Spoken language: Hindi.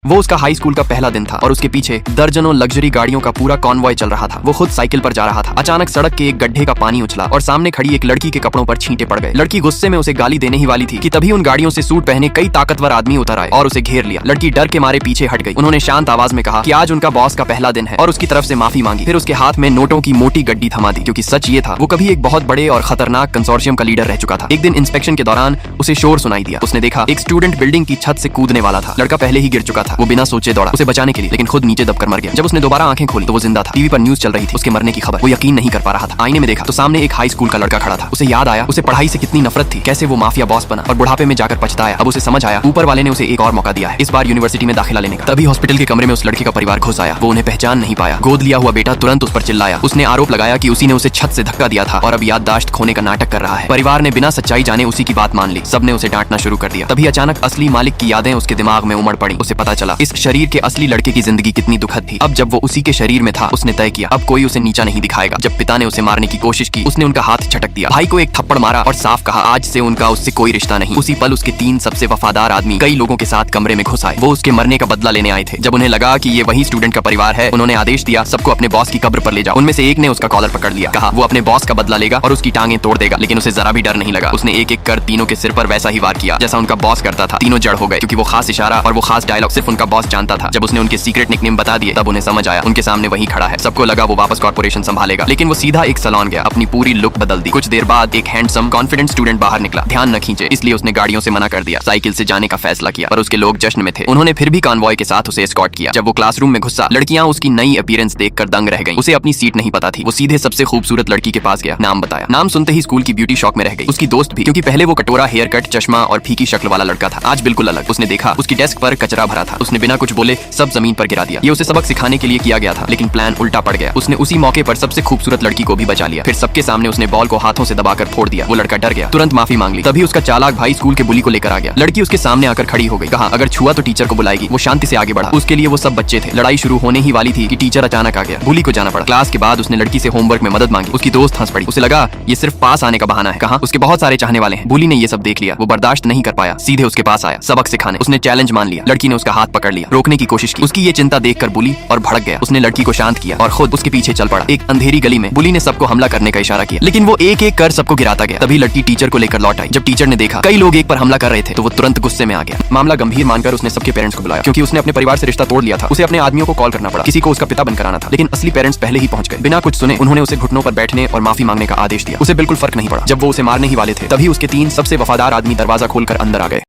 वो उसका हाई स्कूल का पहला दिन था और उसके पीछे दर्जनों लग्जरी गाड़ियों का पूरा कॉन्वॉय चल रहा था। वो खुद साइकिल पर जा रहा था। अचानक सड़क के एक गड्ढे का पानी उछला और सामने खड़ी एक लड़की के कपड़ों पर छींटे पड़ गए। लड़की गुस्से में उसे गाली देने ही वाली थी कि तभी उन गाड़ियों से सूट पहने कई ताकतवर आदमी उतर आए और उसे घेर लिया। लड़की डर के मारे पीछे हट गई। उन्होंने शांत आवाज में कहा कि आज उनका बॉस का पहला दिन है और उसकी तरफ से माफी मांगी। फिर उसके हाथ में नोटों की मोटी गड्डी थमा दी, क्योंकि सच ये था वो कभी एक बहुत बड़े और खतरनाक कंसोर्शियम का लीडर रह चुका था। एक दिन इंस्पेक्शन के दौरान उसे शोर सुनाई दिया। उसने देखा एक स्टूडेंट बिल्डिंग की छत से कूदने वाला था। लड़का पहले ही गिर चुका था। वो बिना सोचे दौड़ा उसे बचाने के लिए, लेकिन खुद नीचे दबकर मर गया। जब उसने दोबारा आंखें खोली तो वो जिंदा था। टीवी पर न्यूज चल रही थी उसके मरने की खबर। वो यकीन नहीं कर पा रहा था। आईने में देखा तो सामने एक हाई स्कूल का लड़का खड़ा था। उसे याद आया उसे पढ़ाई से कितनी नफरत थी, कैसे वो माफिया बॉस बना और बुढ़ापे में जाकर पछताया। अब उसे समझ आया ऊपर वाले ने उसे एक और मौका दिया है, इस बार यूनिवर्सिटी में दाखिला लेने का। तभी हॉस्पिटल के कमरे में उस लड़के का परिवार घुस आया। वो उन्हें पहचान नहीं पाया। गोद लिया हुआ बेटा तुरंत उस पर चिल्लाया। उसने आरोप लगाया कि उसी ने उसे छत से धक्का दिया था और अब याददाश्त खोने का नाटक कर रहा है। परिवार ने बिना सच्चाई जाने उसी की बात मान ली। सबने उसे डांटना शुरू कर दिया। तभी अचानक असली मालिक की यादें उसके दिमाग में उमड़ पड़ी। उसे पता चला इस शरीर के असली लड़के की जिंदगी कितनी दुखद थी। अब जब वो उसी के शरीर में था उसने तय किया अब कोई उसे नीचा नहीं दिखाएगा। जब पिता ने उसे मारने की कोशिश की उसने उनका हाथ झटक दिया। भाई को एक थप्पड़ मारा और साफ कहा आज से उनका उससे कोई रिश्ता नहीं। उसी पल उसके 3 सबसे वफादार आदमी कई लोगों के साथ कमरे में घुस आए। वो उसके मरने का बदला लेने आए थे। जब उन्हें लगा कि ये वही स्टूडेंट का परिवार है उन्होंने आदेश दिया सबको अपने बॉस की कब्र पर ले जाओ। उनमें से एक ने उसका कॉलर पकड़ लिया। कहा वो अपने बॉस का बदला लेगा और उसकी टांगें तोड़ देगा, लेकिन उसे जरा भी डर नहीं लगा। उसने एक एक कर तीनों के सिर पर वैसा ही वार किया जैसा उनका बॉस करता था। तीनों जड़ हो गए, क्योंकि वो खास इशारा और वो खास डायलॉग सिर्फ उनका बॉस जानता था। जब उसने उनके सीक्रेट निकनेम बता दिए तब उन्हें समझ आया उनके सामने वही खड़ा है। सबको लगा वो वापस कॉर्पोरेशन संभालेगा, लेकिन वो सीधा एक सैलून गया, अपनी पूरी लुक बदल दी। कुछ देर बाद एक हैंडसम कॉन्फिडेंट स्टूडेंट बाहर निकला। ध्यान न खींचे इसलिए उसने गाड़ियों से मना कर दिया। साइकिल से जाने का फैसला किया, पर उसके लोग जश्न में थे। उन्होंने फिर भी कॉन्वॉय के साथ उसे एस्कॉर्ट किया। जब वो क्लासरूम में घुसा लड़कियां उसकी नई अपीयरेंस देखकर दंग रह गईं। उसे अपनी सीट नहीं पता थी। वो सीधे सबसे खूबसूरत लड़की के पास गया, नाम बताया। नाम सुनते ही स्कूल की ब्यूटी शॉक में रह गई। उसकी दोस्त भी, क्योंकि पहले वो कटोरा हेयर कट चश्मा और फीकी शक्ल वाला लड़का था, आज बिल्कुल अलग। उसने देखा उसकी डेस्क पर कचरा भरा था। उसने बिना कुछ बोले सब जमीन पर गिरा दिया। ये उसे सबक सिखाने के लिए किया गया था, लेकिन प्लान उल्टा पड़ गया। उसने उसी मौके पर सबसे खूबसूरत लड़की को भी बचा लिया। फिर सबके सामने उसने बॉल को हाथों से दबाकर फोड़ दिया। वो लड़का डर गया, तुरंत माफी मांग ली। तभी उसका चालाक भाई स्कूल के बुली को लेकर आ गया। लड़की उसके सामने आकर खड़ी हो गई। कहा अगर छुआ तो टीचर को बुलाएगी। वो शांति से आगे बढ़ा। उसके लिए वो सब बच्चे थे। लड़ाई शुरू होने ही वाली थी कि टीचर अचानक आ गया। बुली को जाना पड़ा। क्लास के बाद उसने लड़की से होमवर्क में मदद मांगी। उसकी दोस्त हंस पड़ी। उसे लगा ये सिर्फ पास आने का बहाना है। कहा उसके बहुत सारे चाहने वाले हैं। बुली ने ये सब देख लिया। वो बर्दाश्त नहीं कर पाया, सीधे उसके पास आया सबक सिखाने। उसने चैलेंज मान लिया। लड़की ने उसका हाथ पकड़ लिया, रोकने की कोशिश की। उसकी ये चिंता देखकर बुली और भड़क गया। उसने लड़की को शांत किया और खुद उसके पीछे चल पड़ा। एक अंधेरी गली में बुली ने सबको हमला करने का इशारा किया, लेकिन वो एक एक कर सबको गिराता गया। तभी लड़की टीचर को लेकर लौट आई। जब टीचर ने देखा कई लोग एक पर हमला कर रहे थे तो वो तुरंत गुस्से में आ गया। मामला गंभीर मानकर उसने सबके पेरेंट्स को बुलाया, क्योंकि उसने अपने परिवार से रिश्ता तोड़ लिया था। उसे अपने आदमियों को कॉल करना पड़ा। किसी को उसका पिता बनकर आना था, लेकिन असली पेरेंट्स पहले ही पहुंच गए। बिना कुछ सुने उन्होंने उसे घुटनों पर बैठने और माफी मांगने का आदेश दिया। उसे बिल्कुल फर्क नहीं पड़ा। जब वो उसे मारने ही वाले थे तभी उसके 3 सबसे वफादार आदमी दरवाजा खोलकर अंदर आ गए।